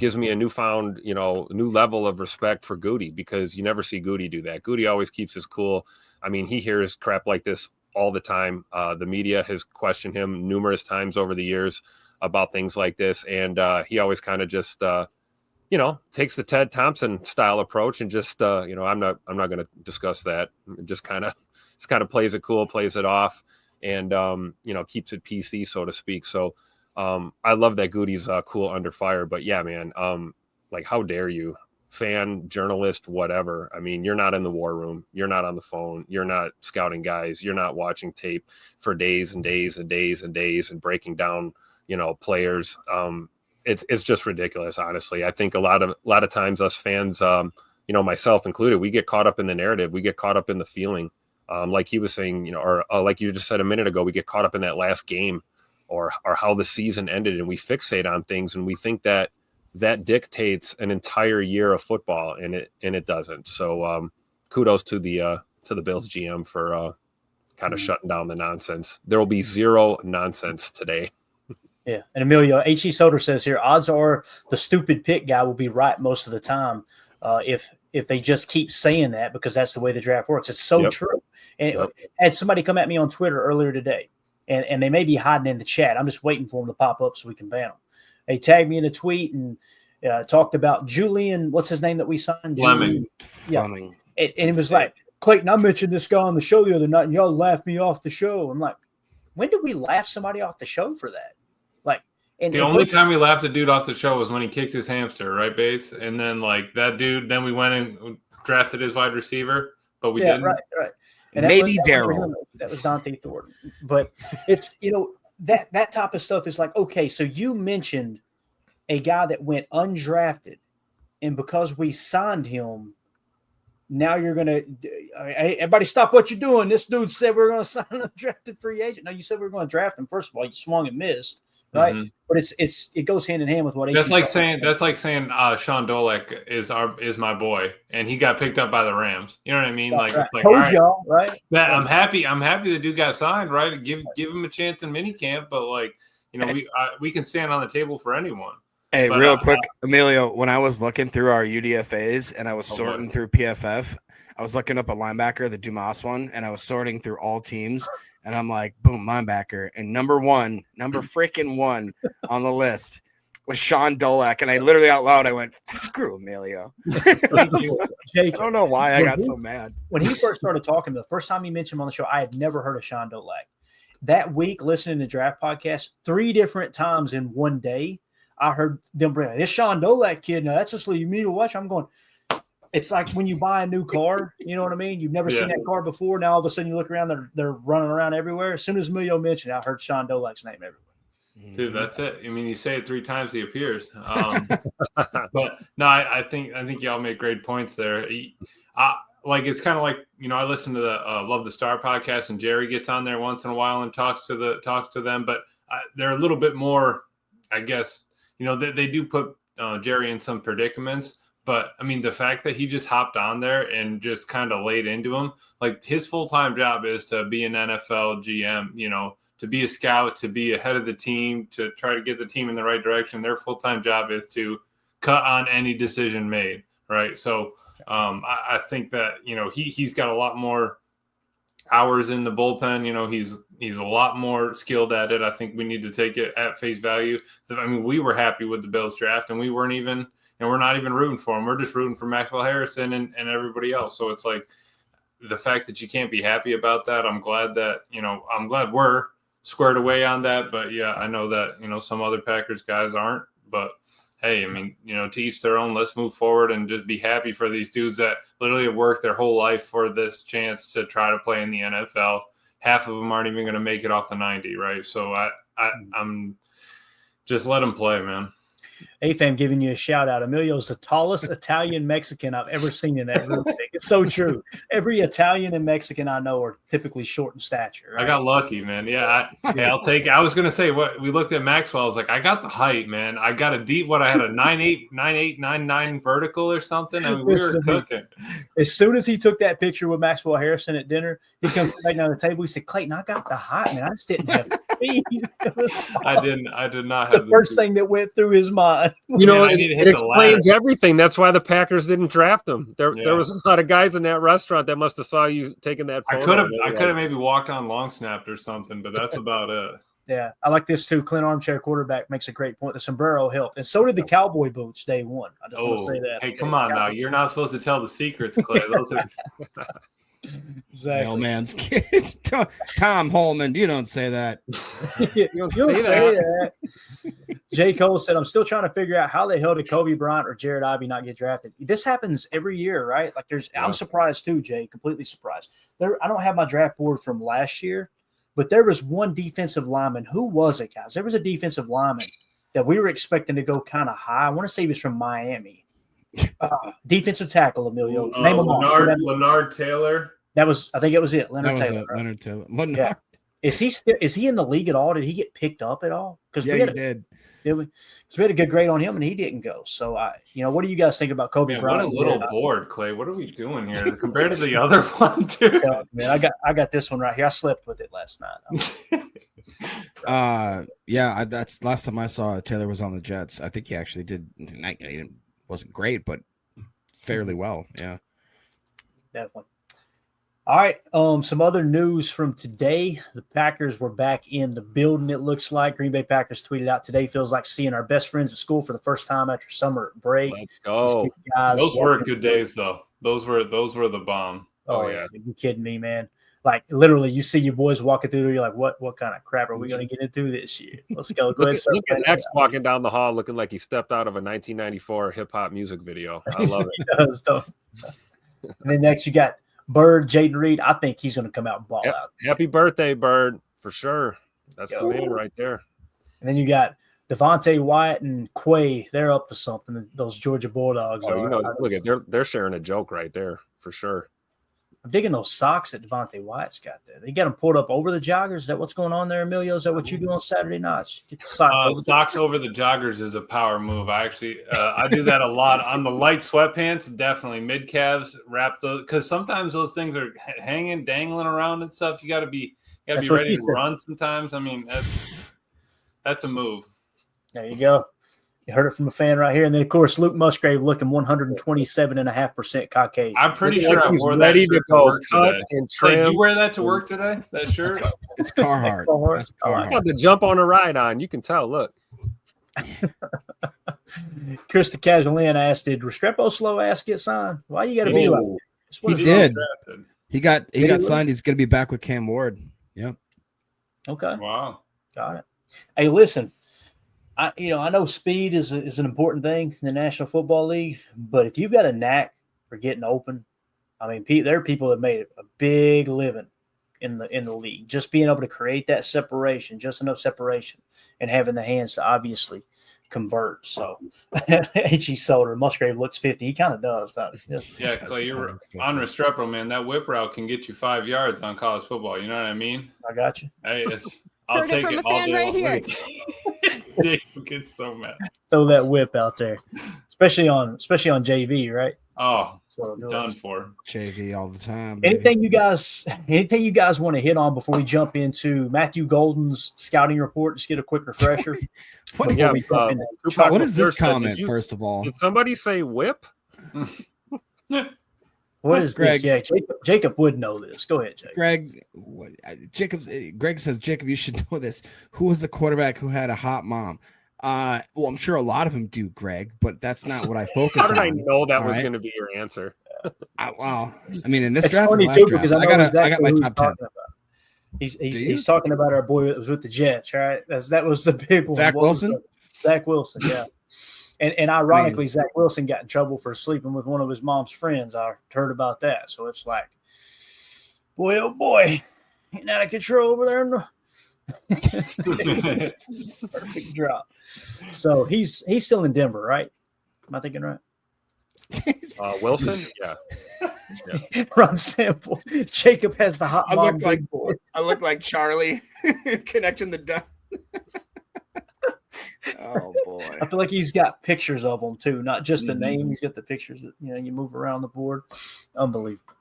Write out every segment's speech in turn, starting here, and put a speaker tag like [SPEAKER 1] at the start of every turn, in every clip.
[SPEAKER 1] gives me a newfound, new level of respect for Goody, because you never see Goody do that. Goody always keeps his cool. I mean, he hears crap like this all the time. The media has questioned him numerous times over the years about things like this. And he always kind of just, takes the Ted Thompson style approach and just, I'm not going to discuss that. Just kind of plays it cool, plays it off, and, keeps it PC, so to speak. So I love that Goody's cool under fire. But yeah, man, like, how dare you? Fan, journalist, whatever. I mean, you're not in the war room. You're not on the phone. You're not scouting guys. You're not watching tape for days and days and days and days and breaking down, players. It's just ridiculous, honestly. I think a lot of times us fans, myself included, we get caught up in the narrative. We get caught up in the feeling, like he was saying, or like you just said a minute ago, we get caught up in that last game or how the season ended, and we fixate on things, and we think that dictates an entire year of football, and it doesn't. So kudos to the Bills GM for kind of shutting down the nonsense. There will be zero nonsense today.
[SPEAKER 2] Yeah. And Emilio, H.E. Soder says here, odds are the stupid pick guy will be right most of the time if they just keep saying that, because that's the way the draft works. It's so true. And had somebody come at me on Twitter earlier today, and they may be hiding in the chat. I'm just waiting for them to pop up so we can ban them. They tagged me in a tweet and talked about Julian, what's his name that we signed?
[SPEAKER 3] Fleming.
[SPEAKER 2] Fleming. And it was like, Clayton, I mentioned this guy on the show the other night, and y'all laughed me off the show. I'm like, when did we laugh somebody off the show for that? Like,
[SPEAKER 3] the only time we laughed a dude off the show was when he kicked his hamster, right, Bates? And then, like, that dude, then we went and drafted his wide receiver, but we didn't.
[SPEAKER 2] Right. And
[SPEAKER 4] maybe Daryl.
[SPEAKER 2] That was Dante Thornton. But it's, that type of stuff is like, okay, so you mentioned a guy that went undrafted, and because we signed him, now you're going to hey, everybody stop what you're doing. This dude said we're going to sign an undrafted free agent. No, you said we were going to draft him. First of all, you swung and missed, right? Mm-hmm. But it goes hand in hand with what
[SPEAKER 3] that's like saying Sean Dolek is my boy, and he got picked up by the Rams. You know what I mean? Like,
[SPEAKER 2] right.
[SPEAKER 3] It's like,
[SPEAKER 2] told
[SPEAKER 3] all right,
[SPEAKER 2] y'all, right?
[SPEAKER 3] Yeah, I'm happy the dude got signed, right? Give him a chance in minicamp, but like, we can stand on the table for anyone.
[SPEAKER 4] Hey, but, real quick, Emilio, when I was looking through our UDFAs and I was sorting through PFF, I was looking up a linebacker, the Dumas one, and I was sorting through all teams, and I'm like, boom, linebacker. And number freaking one on the list was Sean Dolek. And I literally out loud, I went, screw Emilio.
[SPEAKER 2] Jake,
[SPEAKER 4] I don't know why I got so mad.
[SPEAKER 2] When he first started talking, the first time he mentioned him on the show, I had never heard of Sean Dolek. That week, listening to Draft Podcast, 3 different times in one day, I heard them bring this Sean Dolek kid. Now that's just you need to watch. I'm going. It's like when you buy a new car. You know what I mean? You've never seen that car before. Now all of a sudden you look around, they're running around everywhere. As soon as Emilio mentioned, I heard Sean Dolek's name everywhere.
[SPEAKER 3] Dude, that's it. I mean, you say it 3 times, he appears. But no, I think y'all make great points there. Like it's kind of like I listen to the Love the Star podcast, and Jerry gets on there once in a while and talks to them, but they're a little bit more, I guess. They do put Jerry in some predicaments, but I mean, the fact that he just hopped on there and just kind of laid into him, like his full-time job is to be an NFL GM, to be a scout, to be ahead of the team, to try to get the team in the right direction. Their full-time job is to cut on any decision made. Right. So I think that, he's got a lot more hours in the bullpen. He's a lot more skilled at it. I think we need to take it at face value. I mean, we were happy with the Bills draft, and we weren't even, we're not even rooting for him. We're just rooting for Maxwell Harrison and everybody else. So it's like the fact that you can't be happy about that. I'm glad that, I'm glad we're squared away on that. But yeah, I know that, some other Packers guys aren't, but hey, I mean, to each their own. Let's move forward and just be happy for these dudes that literally have worked their whole life for this chance to try to play in the NFL. Half of them aren't even going to make it off the 90, right? So I'm just let them play, man.
[SPEAKER 2] AFAM giving you a shout out. Emilio's the tallest Italian Mexican I've ever seen in that room. It's so true. Every Italian and Mexican I know are typically short in stature. Right?
[SPEAKER 3] I got lucky, man. Yeah, I'll take it. I was gonna say what we looked at Maxwell. I was like, I got the height, man. I got a deep. I had a 9'8", 9'9" vertical or something. I mean, we were cooking.
[SPEAKER 2] As soon as he took that picture with Maxwell Harrison at dinner, he comes back down the table. He said, "Clayton, I got the height, man. I just didn't have Speed.
[SPEAKER 3] I did not
[SPEAKER 2] It's
[SPEAKER 3] have
[SPEAKER 2] the first thing that went through his mind.
[SPEAKER 1] You know,
[SPEAKER 3] I need to hit
[SPEAKER 1] it
[SPEAKER 3] the
[SPEAKER 1] explains everything. That's why the Packers didn't draft him. There
[SPEAKER 3] Yeah.
[SPEAKER 1] was a lot of guys in that restaurant that must have saw you taking that photo.
[SPEAKER 3] I could have maybe walked on long snapped or something, but that's about it.
[SPEAKER 2] Yeah, I like this too. Clint Armchair Quarterback makes a great point. The sombrero helped, and so did the cowboy boots day one. I just want to say that.
[SPEAKER 3] Hey, come on now. You're not supposed to tell the secrets, Clay. Those are
[SPEAKER 2] Exactly.
[SPEAKER 4] Mailman's kid. Tom Holman, you don't say that.
[SPEAKER 2] You don't say that. J. Cole said, I'm still trying to figure out how the hell did Kobe Bryant or Jared Ivey not get drafted. This happens every year, right? Like I'm surprised too, Jay, completely surprised. I don't have my draft board from last year, but there was one defensive lineman. Who was it, guys? There was a defensive lineman that we were expecting to go kind of high. I want to say he was from Miami. Defensive tackle, Emilio. Name him off.
[SPEAKER 3] Leonard Taylor.
[SPEAKER 2] I think it was it. Leonard Taylor.
[SPEAKER 4] Leonard Taylor.
[SPEAKER 2] Yeah. Is he in the league at all? Did he get picked up at all? Because
[SPEAKER 4] he did.
[SPEAKER 2] Because we had a good grade on him and he didn't go. So what do you guys think about Kobe Bryant?
[SPEAKER 3] What a little board, Clay. What are we doing here compared to the other one, too?
[SPEAKER 2] Man, I got this one right here. I slept with it last night.
[SPEAKER 4] That's last time I saw Taylor was on the Jets. I think he actually did. He wasn't great, but fairly well. Yeah,
[SPEAKER 2] definitely. All right. Some other news from today. The Packers were back in the building, it looks like. Green Bay Packers tweeted out today, feels like seeing our best friends at school for the first time after summer break.
[SPEAKER 1] Let's go.
[SPEAKER 3] Those were good days, though. Those were the bomb.
[SPEAKER 2] Oh, yeah. You kidding me, man? Like, literally, you see your boys walking through there, you're like, what kind of crap are we going to get into this year? Let's go. Go ahead.
[SPEAKER 1] Look at X walking down the hall looking like he stepped out of a 1994 hip-hop music video. I love it.
[SPEAKER 2] He does, though. And then next you got Bird, Jaden Reed. I think he's going to come out and ball out.
[SPEAKER 1] Happy birthday, Bird, for sure. That's the man right there.
[SPEAKER 2] And then you got Devontae Wyatt and Quay. They're up to something. Those Georgia Bulldogs.
[SPEAKER 1] They're sharing a joke right there for sure.
[SPEAKER 2] I'm digging those socks that Devontae Wyatt's got there. They got them pulled up over the joggers. Is that what's going on there, Emilio? Is that what you do on Saturday nights? Get the
[SPEAKER 3] socks over the joggers is a power move. I actually I do that a lot on the light sweatpants. Definitely mid calves. Wrap those because sometimes those things are hanging, dangling around and stuff. You got to be ready to run. Sometimes I mean that's a move.
[SPEAKER 2] There you go. You heard it from a fan right here. And then, of course, Luke Musgrave looking 127.5% Caucasian.
[SPEAKER 3] I'm pretty sure I wore that
[SPEAKER 1] ready to go cut
[SPEAKER 3] today.
[SPEAKER 1] and trim.
[SPEAKER 3] Like, you wear that to work today? That shirt?
[SPEAKER 4] It's Carhartt. That's Carhartt.
[SPEAKER 1] I got to jump on a ride on. You can tell. Look.
[SPEAKER 2] Chris the Casual in asked, did Restrepo slow ass get signed? Why you got to be like
[SPEAKER 4] that? He did. He got signed. He's going to be back with Cam Ward. Yep.
[SPEAKER 2] Okay.
[SPEAKER 3] Wow.
[SPEAKER 2] Got it. Hey, listen. I know speed is an important thing in the National Football League, but if you've got a knack for getting open, I mean, there are people that made a big living in the league, just being able to create that separation, just enough separation, and having the hands to obviously convert. So, H.E. Solder, Musgrave looks 50. He kind of does, doesn't he?
[SPEAKER 3] Yeah, Clay, you're on Restrepo, man. That whip route can get you 5 yards on college football. You know what I mean?
[SPEAKER 2] I got you.
[SPEAKER 3] Hey, I'll take it all day
[SPEAKER 5] right here.
[SPEAKER 3] Jake gets so mad.
[SPEAKER 2] Throw that whip out there, especially on JV, right?
[SPEAKER 3] Oh, done for
[SPEAKER 4] JV all the time.
[SPEAKER 2] Baby. Anything you guys want to hit on before we jump into Matthew Golden's scouting report? Just get a quick refresher.
[SPEAKER 4] What is this comment? First of all,
[SPEAKER 1] did somebody say whip?
[SPEAKER 2] What is
[SPEAKER 4] Greg?
[SPEAKER 2] This? Yeah, Jacob would know this. Go ahead, Jacob.
[SPEAKER 4] Greg says, Jacob, you should know this. Who was the quarterback who had a hot mom? Well, I'm sure a lot of them do, Greg, but that's not what I focus on.
[SPEAKER 1] How did I know that was going to be your answer?
[SPEAKER 4] I mean, in this
[SPEAKER 2] it's
[SPEAKER 4] draft,
[SPEAKER 2] funny too, because I got my top 10. He's talking about our boy that was with the Jets, right? That was the big one.
[SPEAKER 4] Zach Wilson?
[SPEAKER 2] Zach Wilson, yeah. And ironically, Zach Wilson got in trouble for sleeping with one of his mom's friends. I heard about that. So it's like, boy, oh boy, ain't out of control over there. Perfect drop. So he's still in Denver, right? Am I thinking right?
[SPEAKER 1] Wilson? Yeah.
[SPEAKER 2] Ron Sample. Jacob has the hot mom.
[SPEAKER 4] I look like Charlie connecting the dot. Oh boy!
[SPEAKER 2] I feel like he's got pictures of them too, not just the name. He's got the pictures that you move around the board. Unbelievable.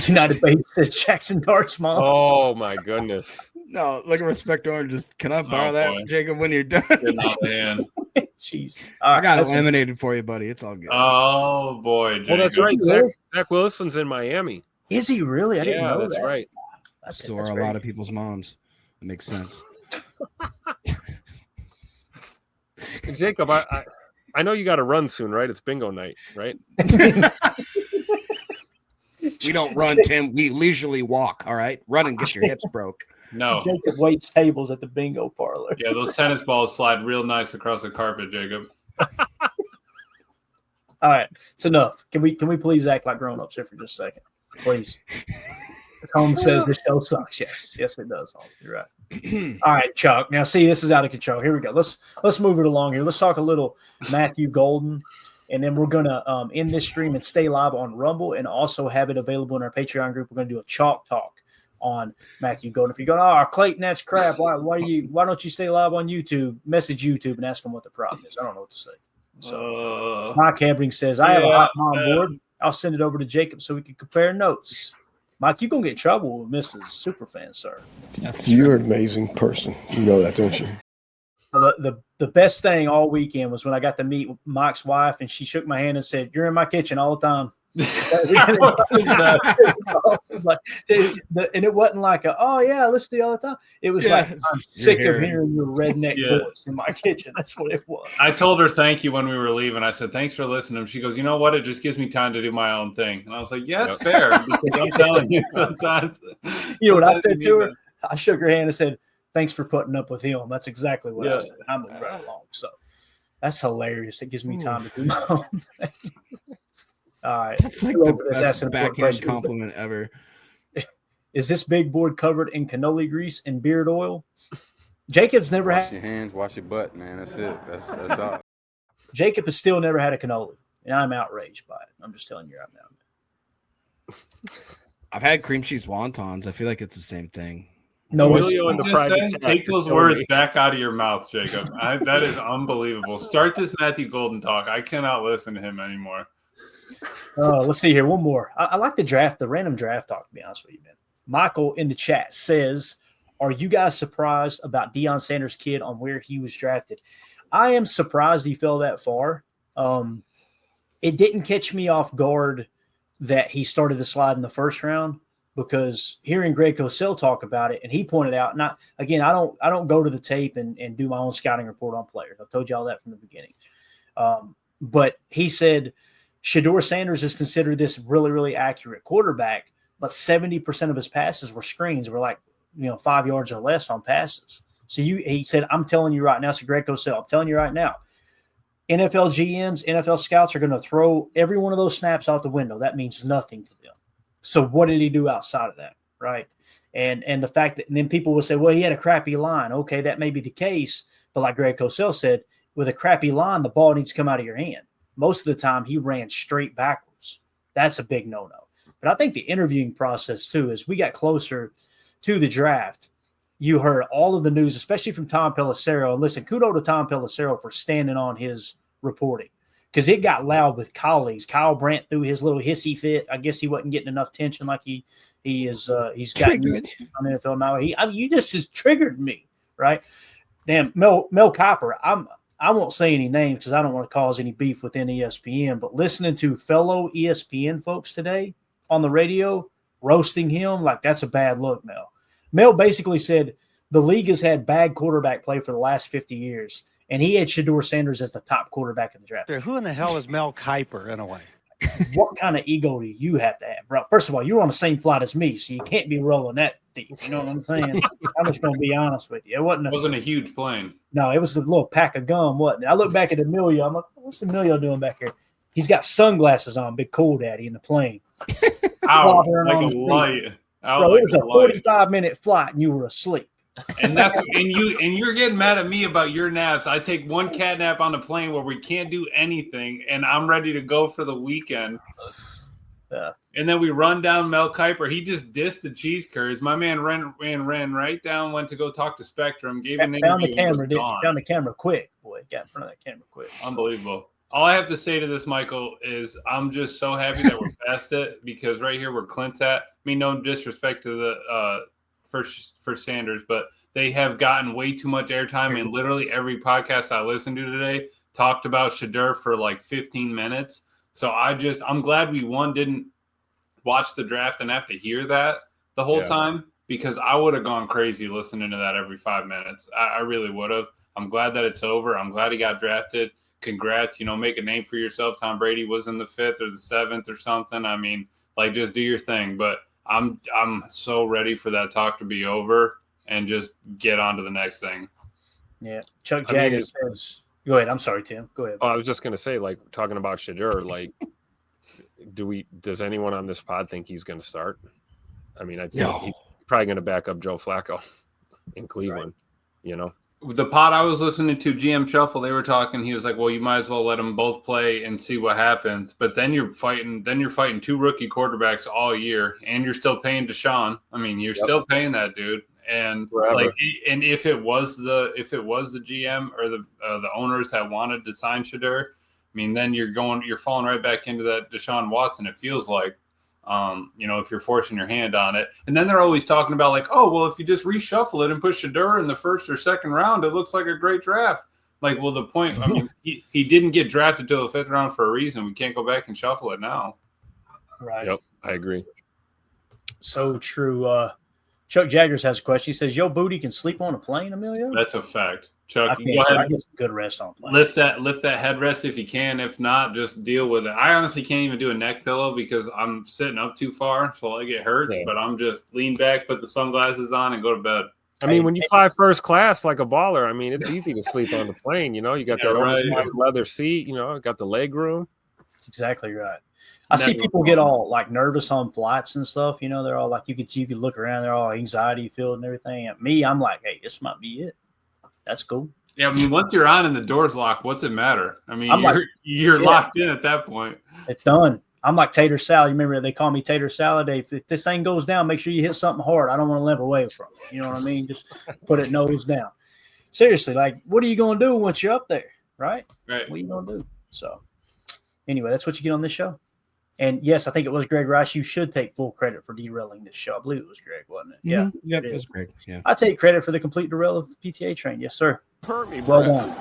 [SPEAKER 2] United Base says Jackson Dart's mom.
[SPEAKER 1] Oh my goodness.
[SPEAKER 4] No, look at Respect Orange. Just can I borrow that,
[SPEAKER 3] boy.
[SPEAKER 4] Jacob, when you're done?
[SPEAKER 3] Getting out of hand.
[SPEAKER 2] Jeez.
[SPEAKER 4] I got it laminated for you, buddy. It's all good.
[SPEAKER 3] Oh boy, Jacob.
[SPEAKER 1] Oh, that's right. Zach Wilson's in Miami.
[SPEAKER 2] Is he really? I didn't know
[SPEAKER 1] that's
[SPEAKER 2] that.
[SPEAKER 1] right.
[SPEAKER 4] So are a lot of people's moms. That makes sense.
[SPEAKER 1] Jacob, I know you got to run soon, right? It's bingo night, right?
[SPEAKER 4] We don't run, Tim. We leisurely walk. All right, run and get your hips broke.
[SPEAKER 3] No.
[SPEAKER 2] Jacob waits tables at the bingo parlor.
[SPEAKER 3] Yeah, those tennis balls slide real nice across the carpet, Jacob.
[SPEAKER 2] All right, it's enough. Can we please act like grown-ups here for just a second, please? Holmes says the show sucks. Yes, it does. Holmes. You're right. All right, Chuck. Now, see, this is out of control. Here we go. Let's move it along here. Let's talk a little Matthew Golden, and then we're gonna end this stream and stay live on Rumble, and also have it available in our Patreon group. We're gonna do a chalk talk on Matthew Golden. If you're going, oh, Clayton, that's crap. Why don't you stay live on YouTube? Message YouTube and ask them what the problem is. I don't know what to say. So Mike Hebring says, I have a hot mom board. I'll send it over to Jacob so we can compare notes. Mike, you're going to get in trouble with Mrs. Superfan, sir.
[SPEAKER 5] You're an amazing person. You know that, don't you?
[SPEAKER 2] The best thing all weekend was when I got to meet Mike's wife, and she shook my hand and said, you're in my kitchen all the time. And it wasn't like oh yeah, I listen to you all the time. It was like, I'm sick of hearing your redneck voice in my kitchen. That's what it was.
[SPEAKER 3] I told her thank you when we were leaving. I said thanks for listening. She goes, you know what? It just gives me time to do my own thing. And I was like, yeah, it's fair. Because I'm telling you, sometimes.
[SPEAKER 2] You know what I said to her? I shook her hand and said, thanks for putting up with him. That's exactly what I said. I'm moving right along. So that's hilarious. It gives me time to do my own thing. All right.
[SPEAKER 4] That's like the best backhand compliment ever.
[SPEAKER 2] Is this big board covered in cannoli grease and beard oil? Jacob's never
[SPEAKER 6] Wash
[SPEAKER 2] had
[SPEAKER 6] your hands, wash your butt, man. That's it. That's all.
[SPEAKER 2] Jacob has still never had a cannoli, and I'm outraged by it. I'm just telling you right now.
[SPEAKER 4] I've had cream cheese wontons. I feel like it's the same thing.
[SPEAKER 2] No,
[SPEAKER 3] take those words back out of your mouth, Jacob. That is unbelievable. Start this Matthew Golden talk. I cannot listen to him anymore.
[SPEAKER 2] Let's see here. One more. I like the random draft talk, to be honest with you, man. Michael in the chat says, are you guys surprised about Deion Sanders' kid on where he was drafted? I am surprised he fell that far. It didn't catch me off guard that he started to slide in the first round, because hearing Greg Cosell talk about it, and he pointed out, I don't go to the tape and do my own scouting report on players. I've told you all that from the beginning. But he said Shador Sanders is considered this really, really accurate quarterback, but 70% of his passes were screens, were like 5 yards or less on passes. So he said, I'm telling you right now, so Greg Cosell, I'm telling you right now, NFL GMs, NFL scouts are going to throw every one of those snaps out the window. That means nothing to them. So what did he do outside of that, right? And the fact that, and then people will say, well, he had a crappy line. Okay, that may be the case, but like Greg Cosell said, with a crappy line, the ball needs to come out of your hand. Most of the time, he ran straight backwards. That's a big no-no. But I think the interviewing process, too, as we got closer to the draft, you heard all of the news, especially from Tom Pelissero. And listen, kudos to Tom Pelissero for standing on his reporting, because it got loud with colleagues. Kyle Brandt threw his little hissy fit. I guess he wasn't getting enough tension like he is. He's got on the NFL now. You just has triggered me, right? Damn, Mel Kiper. I won't say any names because I don't want to cause any beef within ESPN. But listening to fellow ESPN folks today on the radio roasting him, like, that's a bad look, Mel. Mel basically said the league has had bad quarterback play for the last 50 years, and he had Shador Sanders as the top quarterback in the draft.
[SPEAKER 7] Who in the hell is Mel Kiper, in a way?
[SPEAKER 2] What kind of ego do you have to have, bro? First of all, you're on the same flight as me, so you can't be rolling that deep. You know what I'm saying? I'm just going to be honest with you. It wasn't a
[SPEAKER 3] huge plane.
[SPEAKER 2] No, it was a little pack of gum, wasn't it? I look back at Emilio. I'm like, what's Emilio doing back here? He's got sunglasses on, big cool daddy in the plane.
[SPEAKER 3] Out like a light.
[SPEAKER 2] Bro, it was a 45-minute flight, and you were asleep.
[SPEAKER 3] And you're getting mad at me about your naps. I take one cat nap on the plane where we can't do anything, and I'm ready to go for the weekend. And then we run down Mel Kiper. He just dissed the cheese curds. My man ran right down, went to go talk to Spectrum, gave an interview.
[SPEAKER 2] Found the camera quick, boy. Got in front of that camera quick.
[SPEAKER 3] Unbelievable. All I have to say to this, Michael, is I'm just so happy that we're past it because right here where Clint's at. I mean, no disrespect to the for Sanders, but they have gotten way too much airtime, and literally every podcast I listened to today talked about Shador for like 15 minutes. So I'm glad we didn't watch the draft and have to hear that the whole time, because I would have gone crazy listening to that every 5 minutes. I really would have. I'm glad that it's over. I'm glad he got drafted. Congrats, make a name for yourself. Tom Brady was in the 5th or the 7th or something. I mean, like, just do your thing. But I'm so ready for that talk to be over and just get on to the next thing.
[SPEAKER 2] Yeah. Chuck Jagger says, go ahead. I'm sorry, Tim. Go ahead.
[SPEAKER 1] I was just going to say, like, talking about Shador, like, does anyone on this pod think he's going to start? I mean, I think he's probably going to back up Joe Flacco in Cleveland,
[SPEAKER 3] The pod I was listening to, GM Shuffle, they were talking. He was like, "Well, you might as well let them both play and see what happens." But then you're fighting 2 rookie quarterbacks all year, and you're still paying Deshaun. I mean, you're still paying that dude. And
[SPEAKER 1] forever.
[SPEAKER 3] and if it was the GM or the owners that wanted to sign Shador, I mean, then you're falling right back into that Deshaun Watson. It feels like. If you're forcing your hand on it. And then they're always talking about like, oh, well, if you just reshuffle it and put Shador in the 1st or 2nd round, it looks like a great draft. Like, well, the point, I mean, he didn't get drafted till the 5th round for a reason. We can't go back and shuffle it now.
[SPEAKER 2] Right.
[SPEAKER 1] Yep, I agree.
[SPEAKER 2] So true. Chuck Jaggers has a question. He says, Yo, Booty can sleep on a plane, Emilio?
[SPEAKER 3] That's a fact. Chuck,
[SPEAKER 2] I
[SPEAKER 3] go ahead.
[SPEAKER 2] I get some good rest on a plane.
[SPEAKER 3] Lift that headrest if you can. If not, just deal with it. I honestly can't even do a neck pillow because I'm sitting up too far, so like it hurts.
[SPEAKER 1] Yeah.
[SPEAKER 3] But I'm just lean back, put the sunglasses on, and go to bed.
[SPEAKER 1] I mean, when you fly first class like a baller, I mean, it's easy to sleep on the plane. You got that oversized leather seat. Got the leg room.
[SPEAKER 2] That's exactly right. I see people get all like nervous on flights and stuff. They're all like, you could look around, they're all anxiety filled and everything. And me, I'm like, hey, this might be it. That's cool.
[SPEAKER 3] Yeah, I mean, once you're on and the door's locked, what's it matter? I mean, you're locked in at that point.
[SPEAKER 2] It's done. I'm like Tater Salad. You remember they call me Tater Salad? If this thing goes down, make sure you hit something hard. I don't want to limp away from it. You know what I mean? Just put it nose down. Seriously, like, what are you going to do once you're up there, right?
[SPEAKER 3] Right.
[SPEAKER 2] What are you going to do? So, anyway, that's what you get on this show. And, yes, I think it was Greg Rice. You should take full credit for derailing this show. I believe it was Greg, wasn't it? Yeah.
[SPEAKER 4] Yep, it was Greg. Yeah.
[SPEAKER 2] I take credit for the complete derail of the PTA train. Yes, sir. Well done.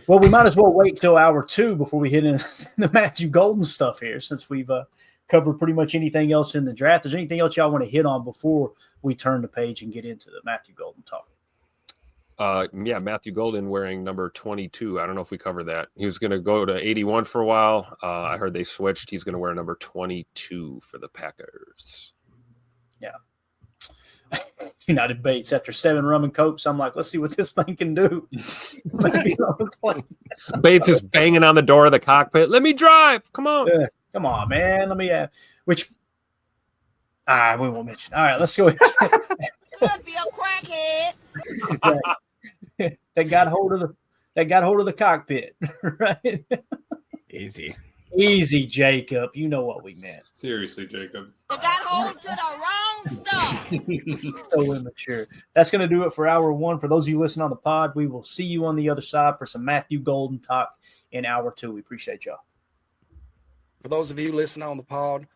[SPEAKER 2] Well, we might as well wait till hour 2 before we hit in the Matthew Golden stuff here, since we've covered pretty much anything else in the draft. Is there anything else y'all want to hit on before we turn the page and get into the Matthew Golden talk?
[SPEAKER 1] Matthew Golden wearing number 22. I don't know if we covered that. He was going to go to 81 for a while. I heard they switched. He's going to wear number 22 for the Packers.
[SPEAKER 2] Yeah. United Bates after 7 rum and cokes. I'm like, let's see what this thing can do.
[SPEAKER 1] Bates is banging on the door of the cockpit. Let me drive. Come on.
[SPEAKER 2] Come on, man. Let me we won't mention. All right, let's go.
[SPEAKER 8] Could be a crackhead.
[SPEAKER 2] That got hold of the cockpit, right? Easy, Jacob. You know what we meant.
[SPEAKER 3] Seriously, Jacob.
[SPEAKER 8] They got hold to the wrong stuff.
[SPEAKER 2] So immature. That's going to do it for hour 1. For those of you listening on the pod, we will see you on the other side for some Matthew Golden talk in hour 2. We appreciate y'all.
[SPEAKER 4] For those of you listening on the pod,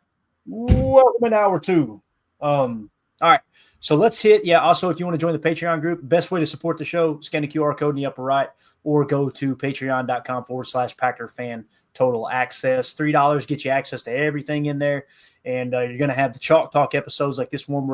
[SPEAKER 2] welcome in hour 2. All right. So let's hit. Yeah. Also, if you want to join the Patreon group, best way to support the show, scan the QR code in the upper right or go to patreon.com/Packer fan total access. $3 gets you access to everything in there. And you're going to have the Chalk Talk episodes like this one where